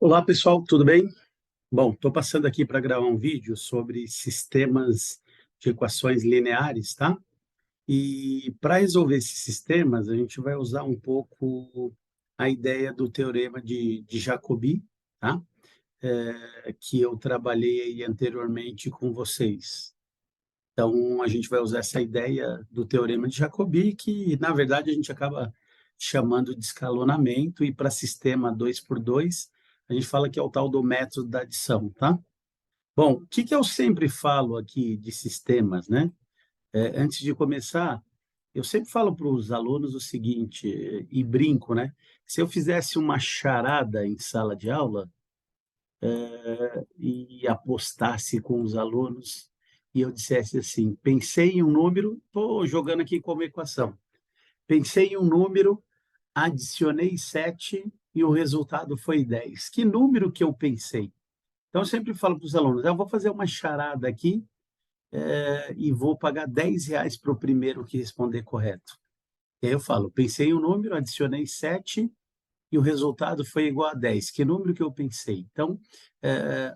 Olá, pessoal, tudo bem? Bom, estou passando aqui para gravar um vídeo sobre sistemas de equações lineares, tá? E para resolver esses sistemas, a gente vai usar um pouco a ideia do teorema de Jacobi, tá? Que eu trabalhei aí anteriormente com vocês. Então, a gente vai usar essa ideia do teorema de Jacobi, que, na verdade, a gente acaba chamando de escalonamento, e para sistema 2 por 2 a gente fala que é o tal do método da adição, tá? Bom, o que eu sempre falo aqui de sistemas, né? Antes de começar, eu sempre falo para os alunos o seguinte, e brinco, né? Se eu fizesse uma charada em sala de aula, e apostasse com os alunos, e eu dissesse assim: pensei em um número, estou jogando aqui como equação, pensei em um número, adicionei 7 e o resultado foi 10. Que número que eu pensei? Então, eu sempre falo para os alunos: eu vou fazer uma charada aqui, e vou pagar R$ 10 para o primeiro que responder correto. E aí eu falo: pensei em um número, adicionei 7 e o resultado foi igual a 10. Que número que eu pensei? Então, eh,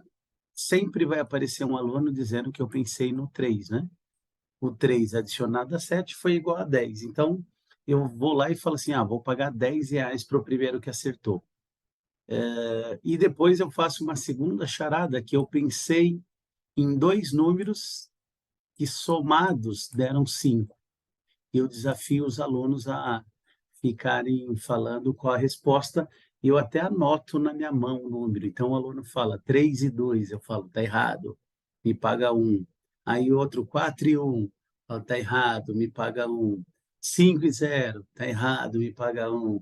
sempre vai aparecer um aluno dizendo que eu pensei no 3, né? O 3 adicionado a 7 foi igual a 10. Então, eu vou lá e falo assim: vou pagar R$ 10 para o primeiro que acertou. E depois eu faço uma segunda charada, que eu pensei em dois números que somados deram 5. Eu desafio os alunos a ficarem falando qual a resposta. Eu até anoto na minha mão o número. Então, o aluno fala 3 e 2, eu falo: está errado, me paga um. Aí outro 4 e 1, falo: está errado, me paga um. 5 e 0, está errado, me paga um.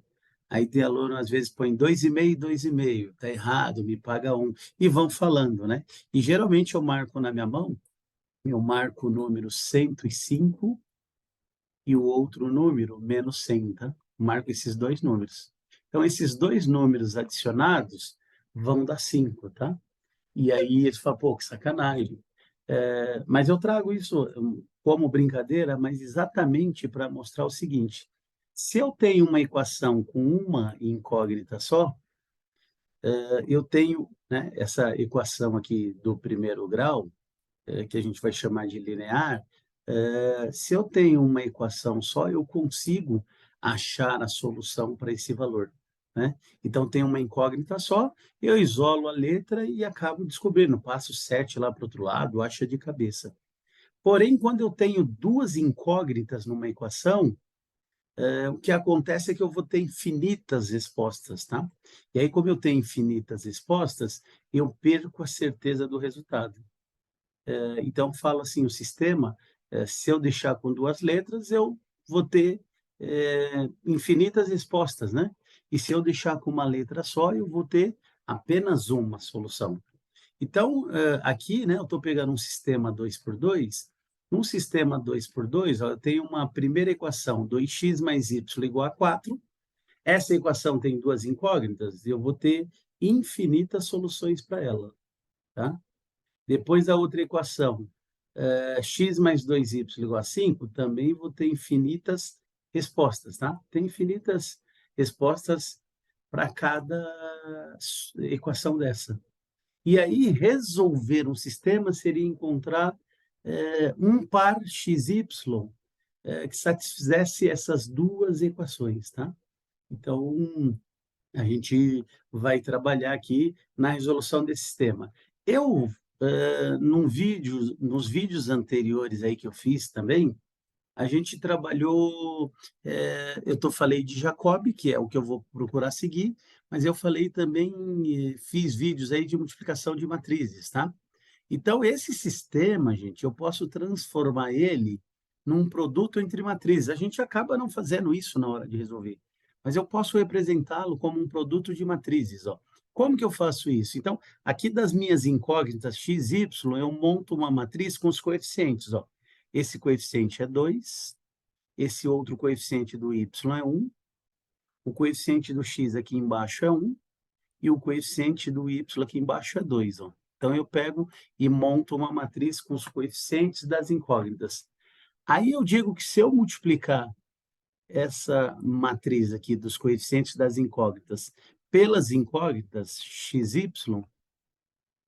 Aí tem aluno, às vezes, põe 2,5 e 2,5, está errado, me paga um. E vão falando, né? E geralmente eu marco na minha mão, eu marco o número 105 e o outro número menos 100, tá? Marco esses dois números. Então, esses dois números adicionados vão dar 5, tá? E aí eles falam: pô, que sacanagem. Mas eu trago isso como brincadeira, mas exatamente para mostrar o seguinte: se eu tenho uma equação com uma incógnita só, eu tenho, né, essa equação aqui do primeiro grau, que a gente vai chamar de linear. Se eu tenho uma equação só, eu consigo achar a solução para esse valor, né? Então, tem uma incógnita só, eu isolo a letra e acabo descobrindo, passo 7 lá para o outro lado, acha de cabeça. Porém, quando eu tenho duas incógnitas numa equação, o que acontece é que eu vou ter infinitas respostas, tá? E aí, como eu tenho infinitas respostas, eu perco a certeza do resultado. Então, falo assim: o sistema, se eu deixar com duas letras, eu vou ter infinitas respostas, né? E se eu deixar com uma letra só, eu vou ter apenas uma solução. Então, aqui, né, eu estou pegando um sistema 2 por 2. Num sistema 2 por 2, ó, eu tenho uma primeira equação: 2x mais y igual a 4. Essa equação tem duas incógnitas, e eu vou ter infinitas soluções para ela, tá? Depois, a outra equação, x mais 2y igual a 5, também vou ter infinitas respostas, tá? Tem infinitas respostas para cada equação dessa. E aí, resolver um sistema seria encontrar um par xy que satisfizesse essas duas equações, tá? Então, a gente vai trabalhar aqui na resolução desse sistema. Eu, nos vídeos anteriores aí que eu fiz também, a gente trabalhou, falei de Jacobi, que é o que eu vou procurar seguir, mas eu falei também, fiz vídeos aí de multiplicação de matrizes, tá? Então, esse sistema, gente, eu posso transformar ele num produto entre matrizes. A gente acaba não fazendo isso na hora de resolver, mas eu posso representá-lo como um produto de matrizes, ó. Como que eu faço isso? Então, aqui das minhas incógnitas x, y, eu monto uma matriz com os coeficientes, ó. Esse coeficiente é 2, esse outro coeficiente do y é 1, o coeficiente do x aqui embaixo é 1, e o coeficiente do y aqui embaixo é 2, ó. Então, eu pego e monto uma matriz com os coeficientes das incógnitas. Aí eu digo que, se eu multiplicar essa matriz aqui dos coeficientes das incógnitas pelas incógnitas XY,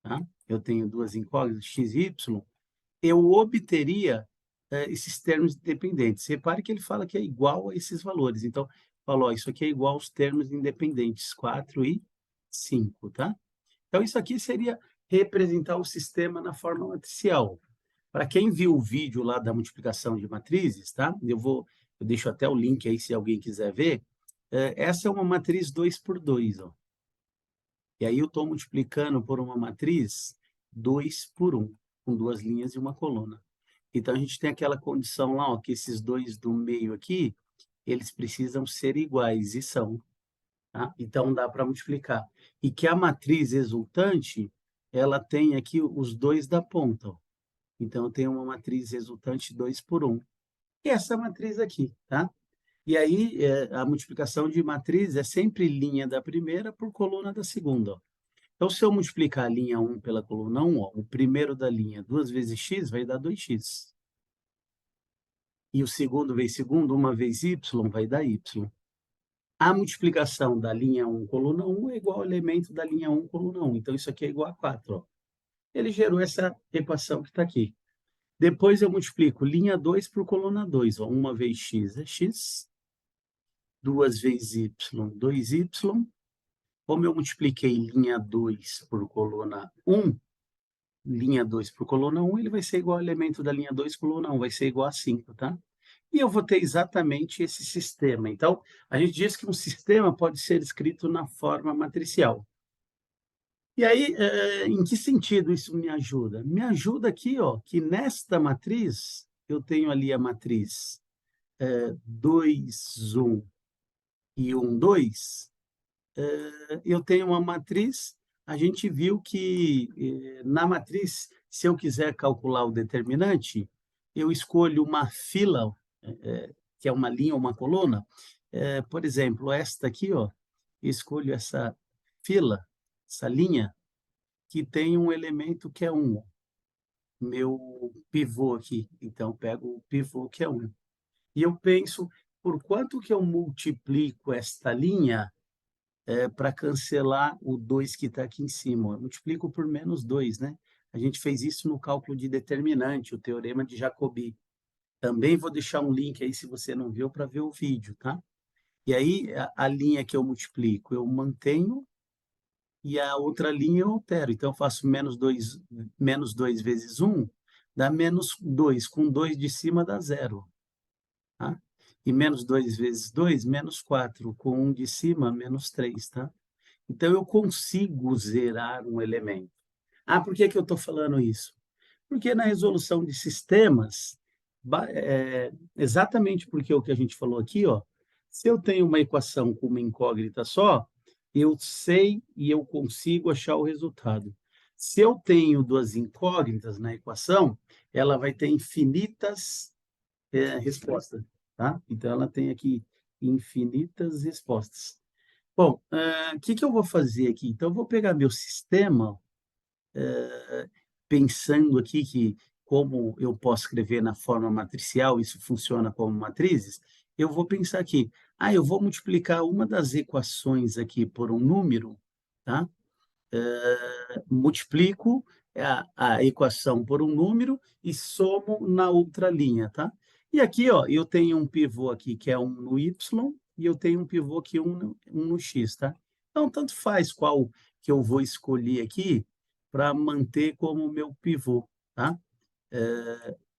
tá? Eu tenho duas incógnitas x e y, eu obteria esses termos independentes. Repare que ele fala que é igual a esses valores. Então, falou, ó, isso aqui é igual aos termos independentes, 4 e 5, tá? Então, isso aqui seria representar o sistema na forma matricial. Para quem viu o vídeo lá da multiplicação de matrizes, tá? Eu deixo até o link aí se alguém quiser ver. Essa é uma matriz 2 por 2, ó. E aí eu estou multiplicando por uma matriz 2 por 1, com duas linhas e uma coluna. Então, a gente tem aquela condição lá, ó, que esses dois do meio aqui, eles precisam ser iguais, e são. Tá? Então, dá para multiplicar. E que a matriz resultante, ela tem aqui os dois da ponta. Ó. Então, eu tenho uma matriz resultante 2 por 1. E essa matriz aqui, tá? E aí, a multiplicação de matriz é sempre linha da primeira por coluna da segunda. Ó. Então, se eu multiplicar a linha 1 pela coluna 1, ó, o primeiro da linha, 2 vezes x, vai dar 2x. E o segundo vezes segundo, uma vez y, vai dar y. A multiplicação da linha 1, coluna 1, é igual ao elemento da linha 1, coluna 1. Então, isso aqui é igual a 4. Ó. Ele gerou essa equação que está aqui. Depois, eu multiplico linha 2 por coluna 2. Ó. Uma vez x é x, duas vezes y, 2y. Como eu multipliquei linha 2 por coluna 1, linha 2 por coluna 1, ele vai ser igual ao elemento da linha 2, coluna 1, vai ser igual a 5, tá? E eu vou ter exatamente esse sistema. Então, a gente diz que um sistema pode ser escrito na forma matricial. E aí, em que sentido isso me ajuda? Me ajuda aqui, ó, que nesta matriz, eu tenho ali a matriz 2, 1 e 1, 2, eu tenho uma matriz, a gente viu que na matriz, se eu quiser calcular o determinante, eu escolho uma fila, que é uma linha ou uma coluna. Por exemplo, esta aqui, ó, escolho essa fila, essa linha, que tem um elemento que é 1, meu pivô aqui. Então, pego o pivô que é 1. E eu penso, por quanto que eu multiplico esta linha para cancelar o 2 que está aqui em cima. Eu multiplico por menos 2, né? A gente fez isso no cálculo de determinante, o teorema de Jacobi. Também vou deixar um link aí, se você não viu, para ver o vídeo, tá? E aí, a linha que eu multiplico, eu mantenho, e a outra linha eu altero. Então, eu faço menos 2 vezes 1, dá menos 2. Com 2 de cima dá 0. Tá? E menos 2 vezes 2, menos 4. Com 1 de cima, menos 3, tá? Então, eu consigo zerar um elemento. Ah, por que que eu estou falando isso? Porque na resolução de sistemas, exatamente porque o que a gente falou aqui, ó, se eu tenho uma equação com uma incógnita só, eu sei e eu consigo achar o resultado. Se eu tenho duas incógnitas na equação, ela vai ter infinitas respostas, tá? Então, ela tem aqui infinitas respostas. Bom, o que que eu vou fazer aqui? Então, eu vou pegar meu sistema, pensando aqui que como eu posso escrever na forma matricial, isso funciona como matrizes, eu vou pensar aqui, eu vou multiplicar uma das equações aqui por um número, tá? Multiplico a equação por um número e somo na outra linha, tá? E aqui, ó, eu tenho um pivô aqui que é 1 no y e eu tenho um pivô aqui 1 no x, tá? Então, tanto faz qual que eu vou escolher aqui para manter como meu pivô, tá?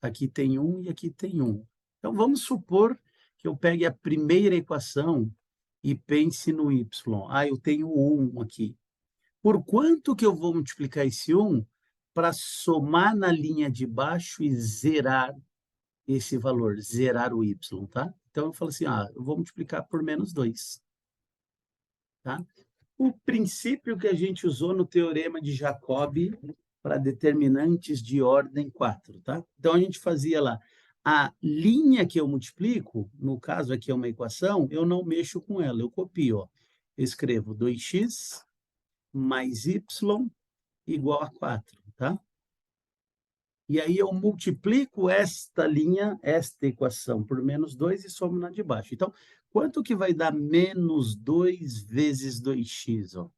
Aqui tem 1 e aqui tem 1. Então, vamos supor que eu pegue a primeira equação e pense no y. Eu tenho 1 aqui. Por quanto que eu vou multiplicar esse 1 para somar na linha de baixo e zerar esse valor, zerar o y, tá? Então, eu falo assim, eu vou multiplicar por menos 2, tá? O princípio que a gente usou no teorema de Jacobi para determinantes de ordem 4, tá? Então, a gente fazia lá, a linha que eu multiplico, no caso aqui é uma equação, eu não mexo com ela, eu copio, ó. Eu escrevo 2x mais y igual a 4, tá? E aí eu multiplico esta linha, esta equação, por menos 2 e somo na de baixo. Então, Quanto que vai dar menos 2 vezes 2x, ó?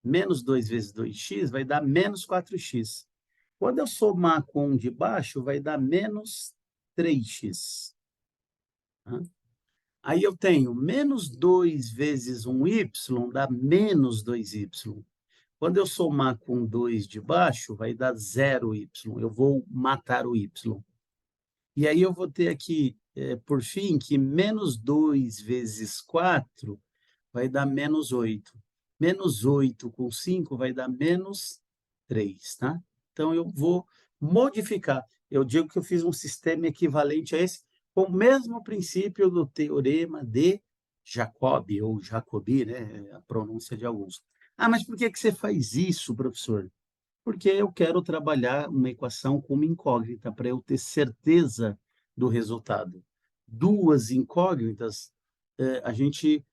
Menos 2 vezes 2x vai dar menos 4x. Quando eu somar com um de baixo, vai dar menos 3x. Tá? Aí eu tenho menos 2 vezes um y dá menos 2y. Quando eu somar com 2 de baixo, vai dar 0y. Eu vou matar o y. E aí eu vou ter aqui, por fim, que menos 2 vezes 4 vai dar menos 8. Menos 8 com 5 vai dar menos 3, tá? Então, eu vou modificar. Eu digo que eu fiz um sistema equivalente a esse, com o mesmo princípio do teorema de Jacobi, ou Jacobi, né? A pronúncia de alguns. Ah, mas por que que você faz isso, professor? Porque eu quero trabalhar uma equação com uma incógnita, para eu ter certeza do resultado. Duas incógnitas, a gente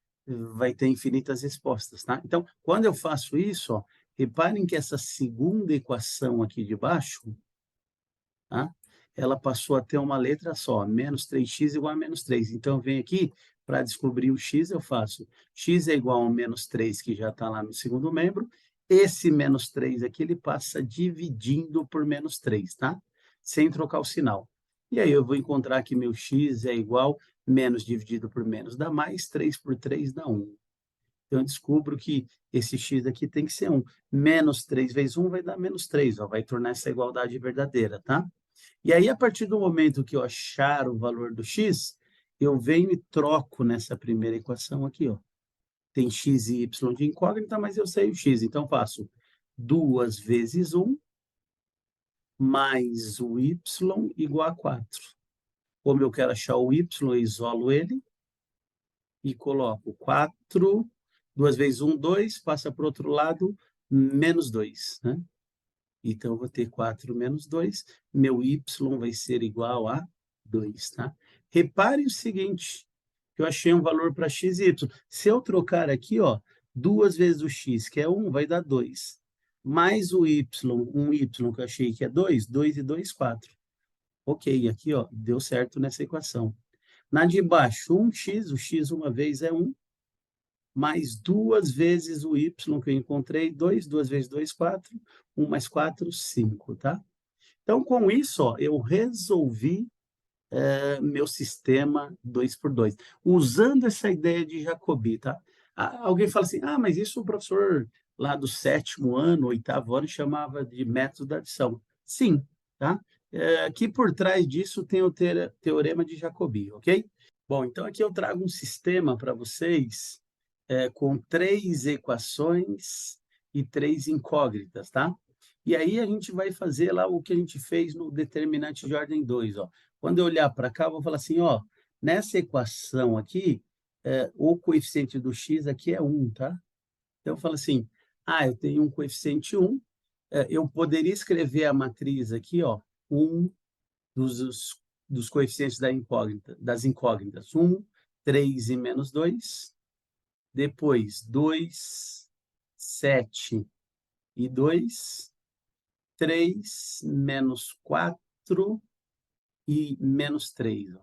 vai ter infinitas respostas, tá? Então, quando eu faço isso, ó, reparem que essa segunda equação aqui de baixo, tá? Ela passou a ter uma letra só, menos 3x igual a menos 3. Então, eu venho aqui, para descobrir o x, eu faço x é igual a menos 3, que já está lá no segundo membro. Esse menos 3 aqui, ele passa dividindo por menos 3, tá? Sem trocar o sinal. E aí, eu vou encontrar que meu x é igual, menos dividido por menos dá mais, 3 por 3 dá 1. Então, eu descubro que esse x aqui tem que ser 1. Menos 3 vezes 1 vai dar menos 3, ó, vai tornar essa igualdade verdadeira, tá? E aí, a partir do momento que eu achar o valor do x, eu venho e troco nessa primeira equação aqui, ó. Tem x e y de incógnita, mas eu sei o x. Então, faço 2 vezes 1 mais o y igual a 4. Como eu quero achar o y, eu isolo ele e coloco 4. 2 vezes 1, 2, passa para o outro lado, menos 2, né? Então, eu vou ter 4 menos 2, meu y vai ser igual a 2, tá? Repare o seguinte, que eu achei um valor para x e y. Se eu trocar aqui, ó, 2 vezes o x, que é 1, vai dar 2. Mais o y, um y que eu achei que é 2, 2 e 2, 4. Ok, aqui, ó, deu certo nessa equação. Na de baixo, 1x, o x uma vez é 1, mais 2 vezes o y que eu encontrei, 2, 2 vezes 2, 4, 1 mais 4, 5, tá? Então, com isso, ó, eu resolvi meu sistema 2 por 2, usando essa ideia de Jacobi, tá? Alguém fala assim, ah, mas isso o professor lá do 7º ano, 8º ano, chamava de método da adição. Sim, tá? Aqui por trás disso tem o teorema de Jacobi, ok? Bom, então aqui eu trago um sistema para vocês com 3 equações e 3 incógnitas, tá? E aí a gente vai fazer lá o que a gente fez no determinante de ordem 2, ó. Quando eu olhar para cá, eu vou falar assim, ó, nessa equação aqui, o coeficiente do x aqui é 1, tá? Então eu falo assim, eu tenho um coeficiente 1, eu poderia escrever a matriz aqui, ó, 1 dos coeficientes das incógnitas, 1, 3 e menos 2, depois 2, 7 e 2, 3, menos 4 e menos 3. Ó.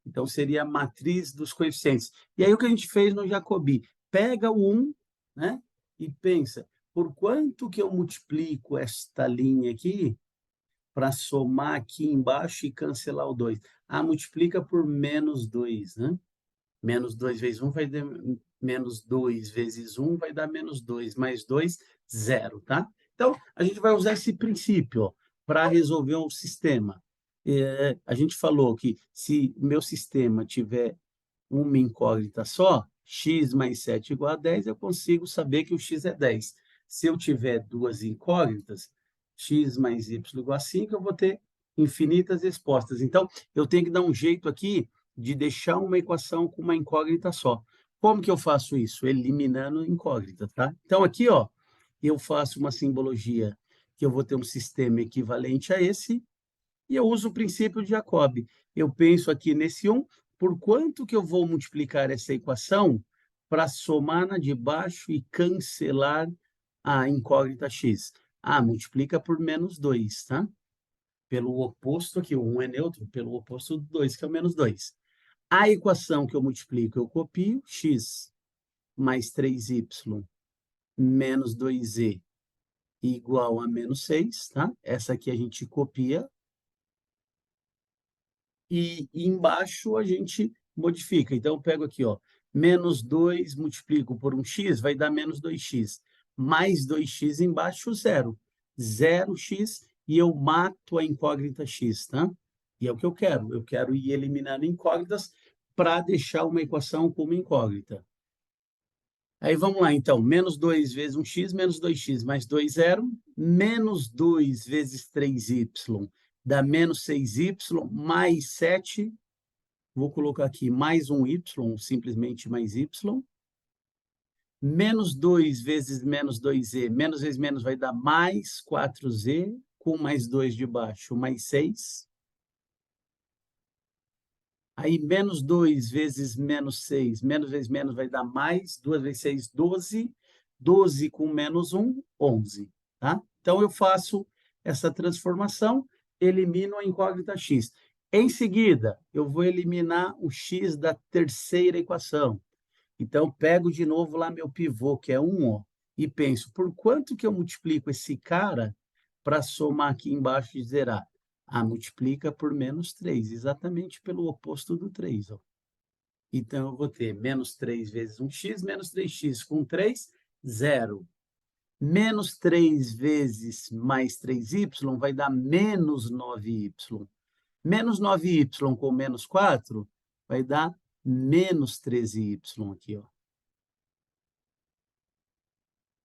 Então, seria a matriz dos coeficientes. E aí, o que a gente fez no Jacobi? Pega o 1, né? E pensa, por quanto que eu multiplico esta linha aqui para somar aqui embaixo e cancelar o 2? Multiplica por menos 2, né? Menos 2 vezes 1 vai dar menos 2 vezes 1 vai dar menos 2, mais 2, 0, tá? Então, a gente vai usar esse princípio para resolver um sistema. A gente falou que se o meu sistema tiver uma incógnita só, x mais 7 igual a 10, eu consigo saber que o x é 10. Se eu tiver duas incógnitas, x mais y igual a 5, eu vou ter infinitas respostas. Então, eu tenho que dar um jeito aqui de deixar uma equação com uma incógnita só. Como que eu faço isso? Eliminando incógnita, tá? Então, aqui, ó, eu faço uma simbologia que eu vou ter um sistema equivalente a esse, e eu uso o princípio de Jacobi. Eu penso aqui nesse 1, por quanto que eu vou multiplicar essa equação para somar na de baixo e cancelar a incógnita x? Multiplica por menos 2, tá? Pelo oposto aqui, o 1 é neutro, pelo oposto do 2, que é o menos 2. A equação que eu multiplico, eu copio, x mais 3y menos 2z igual a menos 6, tá? Essa aqui a gente copia. E embaixo a gente modifica. Então, eu pego aqui, ó, menos 2 multiplico por um x, vai dar menos 2x. Mais 2x embaixo, zero. 0x, e eu mato a incógnita x, tá? E é o que eu quero. Eu quero ir eliminando incógnitas para deixar uma equação como incógnita. Aí vamos lá, então. Menos 2 vezes 1x, menos 2x, mais 2, 0. Menos 2 vezes 3y dá menos 6y, mais 7. Vou colocar aqui mais um y, simplesmente mais y. Menos 2 vezes menos 2z, menos vezes menos vai dar mais 4z, com mais 2 de baixo, mais 6. Aí, menos 2 vezes menos 6, menos vezes menos vai dar mais, 2 vezes 6, 12. 12 com menos 1, 11. Tá? Então, eu faço essa transformação, elimino a incógnita x. Em seguida, eu vou eliminar o x da terceira equação. Então, pego de novo lá meu pivô, que é 1, ó, e penso, por quanto que eu multiplico esse cara para somar aqui embaixo e zerar? Ah, multiplica por menos 3, exatamente pelo oposto do 3. Ó. Então, eu vou ter menos 3 vezes 1x, menos 3x com 3, 0. Menos 3 vezes mais 3y vai dar menos 9y. Menos 9y com menos 4 vai dar menos 13y aqui. Ó.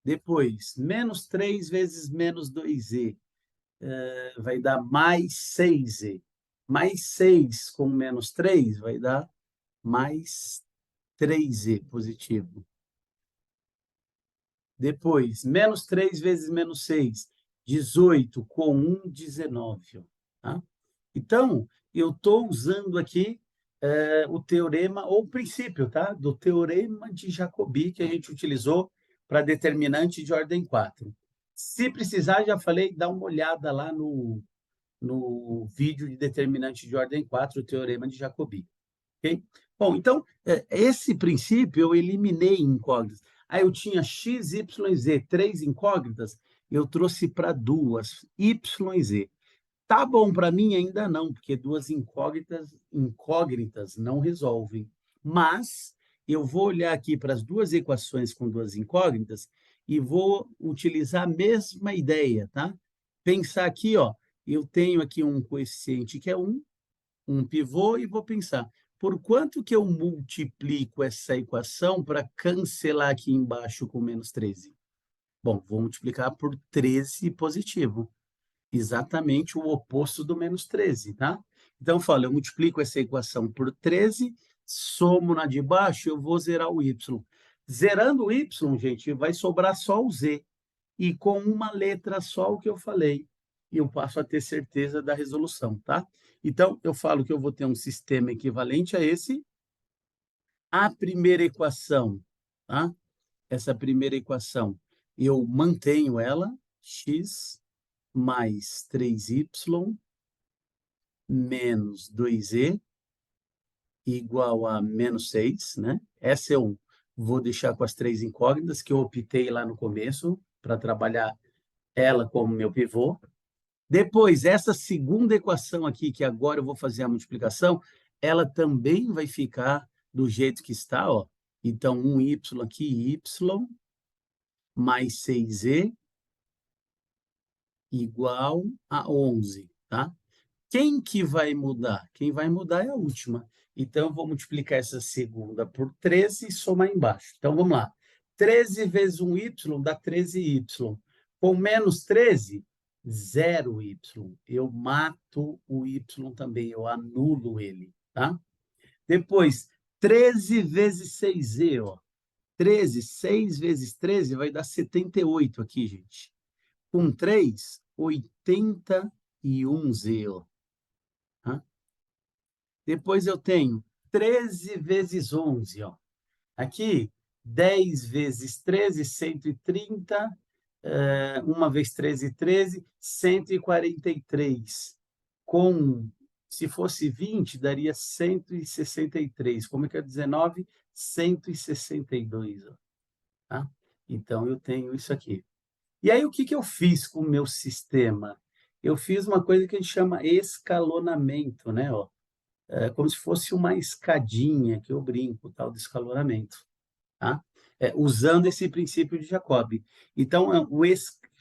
Depois, menos 3 vezes menos 2z vai dar mais 6z. Mais 6 com menos 3 vai dar mais 3z positivo. Depois, menos 3 vezes menos 6, 18 com 1, 19. Tá? Então, eu estou usando aqui o teorema, ou o princípio, tá? Do teorema de Jacobi, que a gente utilizou para determinante de ordem 4. Se precisar, já falei, dá uma olhada lá no vídeo de determinante de ordem 4, o teorema de Jacobi. Okay? Bom, então, esse princípio eu eliminei incógnitas. Aí eu tinha x, y, z, 3 incógnitas, eu trouxe para 2, y e z. Tá bom para mim? Ainda não, porque 2 incógnitas não resolvem. Mas eu vou olhar aqui para as 2 equações com 2 incógnitas e vou utilizar a mesma ideia, tá? Pensar aqui, ó, eu tenho aqui um coeficiente que é 1, um pivô, e vou pensar, por quanto que eu multiplico essa equação para cancelar aqui embaixo com menos 13? Bom, vou multiplicar por 13 positivo. Exatamente o oposto do menos 13, tá? Então, eu falo, eu multiplico essa equação por 13, somo na de baixo, eu vou zerar o y. Zerando o y, gente, vai sobrar só o z. E com uma letra só o que eu falei, eu passo a ter certeza da resolução, tá? Então, eu falo que eu vou ter um sistema equivalente a esse. A primeira equação, tá? Essa primeira equação, eu mantenho ela, x mais 3y menos 2z igual a menos 6, né? Essa eu vou deixar com as 3 incógnitas que eu optei lá no começo para trabalhar ela como meu pivô. Depois, essa segunda equação aqui, que agora eu vou fazer a multiplicação, ela também vai ficar do jeito que está, ó. Então, 1y aqui, y, mais 6z, igual a 11, tá? Quem que vai mudar? Quem vai mudar é a última. Então, eu vou multiplicar essa segunda por 13 e somar embaixo. Então, vamos lá. 13 vezes 1y dá 13y. Com menos 13, 0y. Eu mato o y também, eu anulo ele, tá? Depois, 13 vezes 6z, ó. 13, 6 vezes 13 vai dar 78 aqui, gente. Com 3, 81z, ó. Tá? Depois eu tenho 13 vezes 11, ó. Aqui, 10 vezes 13, 130. 1 vezes 13, 13, 143. Com Se fosse 20, daria 163. Como é que é 19? 162, ó, tá? Então, eu tenho isso aqui. E aí, o que que eu fiz com o meu sistema? Eu fiz uma coisa que a gente chama escalonamento, né? Ó, é como se fosse uma escadinha que eu brinco, tal, de escalonamento, tá? Usando esse princípio de Jacob. Então,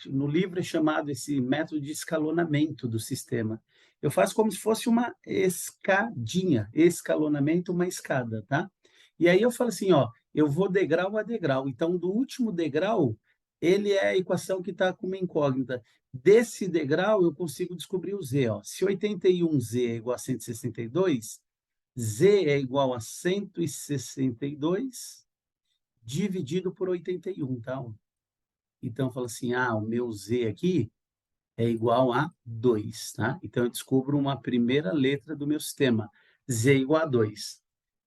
no livro é chamado esse método de escalonamento do sistema. Eu faço como se fosse uma escadinha, escalonamento, uma escada, tá? E aí eu falo assim, ó, eu vou degrau a degrau. Então, do último degrau, ele é a equação que está com uma incógnita. Desse degrau, eu consigo descobrir o z. Ó. Se 81z é igual a 162, z é igual a 162 dividido por 81, tá? Então, fala assim, o meu z aqui é igual a 2, tá? Então, eu descubro uma primeira letra do meu sistema, z igual a 2.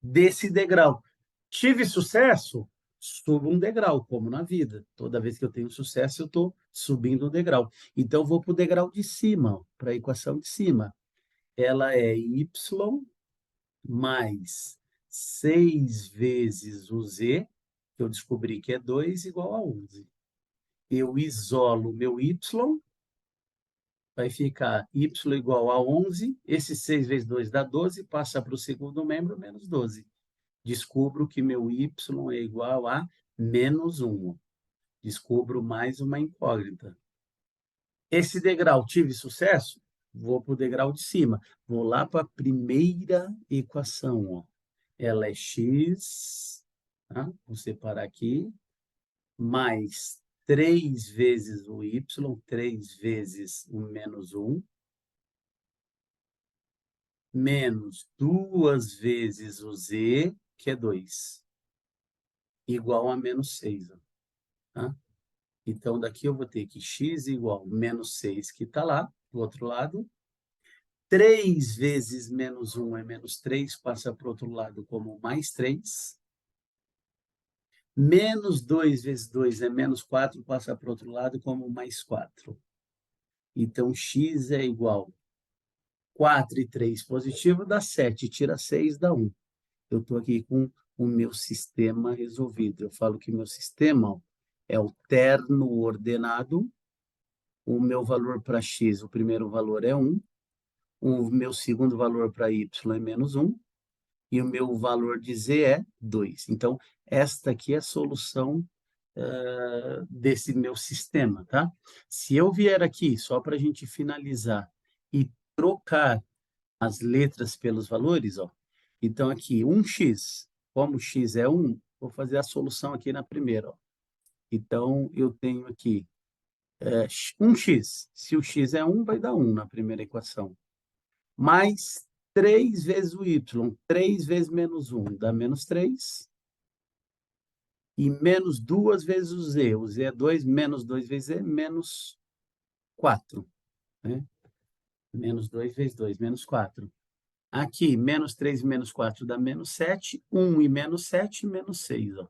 Desse degrau, tive sucesso? Subo um degrau, como na vida. Toda vez que eu tenho sucesso, eu estou subindo um degrau. Então, vou para o degrau de cima, para a equação de cima. Ela é y mais 6 vezes o z, que eu descobri que é 2, igual a 11. Eu isolo meu y, vai ficar y igual a 11, esse 6 vezes 2 dá 12, passa para o segundo membro, menos 12. Descubro que meu y é igual a menos 1. Descubro mais uma incógnita. Esse degrau tive sucesso? Vou para o degrau de cima. Vou lá para a primeira equação. Ó. Ela é x, tá? Vou separar aqui, mais 3 vezes o y, 3 vezes o menos 1, menos 2 vezes o z, que é 2, igual a menos 6. Ó, tá? Então, daqui eu vou ter que x igual a menos 6, que está lá, do outro lado. 3 vezes menos 1 é menos 3, passa para o outro lado como mais 3. Menos 2 vezes 2 é menos 4, passa para o outro lado como mais 4. Então, x é igual a 4 e 3 positivo, dá 7. Tira 6, dá 1. Eu estou aqui com o meu sistema resolvido. Eu falo que meu sistema é o terno ordenado. O meu valor para x, o primeiro valor é 1. O meu segundo valor para y é menos 1. E o meu valor de z é 2. Então, esta aqui é a solução desse meu sistema, tá? Se eu vier aqui, só para a gente finalizar, e trocar as letras pelos valores, ó. Então, aqui, 1x, como x é 1, vou fazer a solução aqui na primeira, ó. Então, eu tenho aqui 1x. Se o x é 1, vai dar 1 na primeira equação. Mais 3 vezes o y. 3 vezes menos 1 dá menos 3. E menos 2 vezes o z. O z é 2, menos 2 vezes z, menos 4. Né? Menos 2 vezes 2, menos 4. Aqui, menos 3 e menos 4 dá menos 7. 1 e menos 7, menos 6. Ó.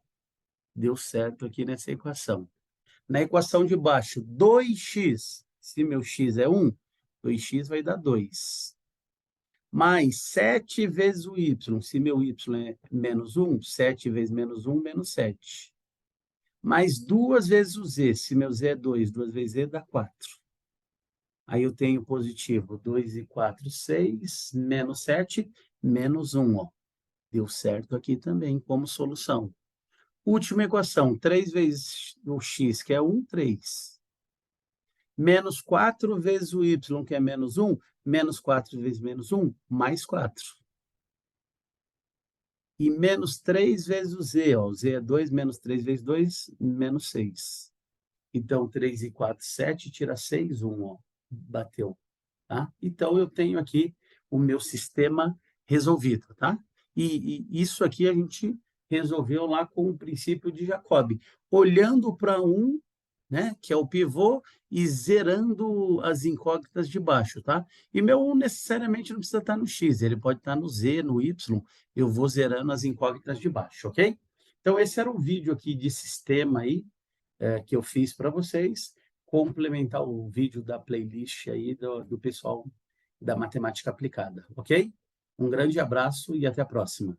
Deu certo aqui nessa equação. Na equação de baixo, 2x. Se meu x é 1, 2x vai dar 2. Mais 7 vezes o y. Se meu y é menos 1, 7 vezes menos 1, menos 7. Mais 2 vezes o z. Se meu z é 2, 2 vezes z dá 4. Aí eu tenho positivo 2 e 4, 6, menos 7, menos 1. Ó. Deu certo aqui também como solução. Última equação, 3 vezes o x, que é 1, 3. Menos 4 vezes o y, que é menos 1, menos 4 vezes menos 1, mais 4. E menos 3 vezes o z, ó. O z é 2, menos 3 vezes 2, menos 6. Então, 3 e 4, 7, tira 6, 1, ó. Bateu. Tá? Então, eu tenho aqui o meu sistema resolvido, tá? E isso aqui a gente resolveu lá com o princípio de Jacob, olhando para um, né, que é o pivô, e zerando as incógnitas de baixo, tá? E meu 1 necessariamente não precisa estar no x, ele pode estar no z, no y, eu vou zerando as incógnitas de baixo, ok? Então, esse era o vídeo aqui de sistema aí, que eu fiz para vocês, complementar o vídeo da playlist aí do pessoal da matemática aplicada, ok? Um grande abraço e até a próxima.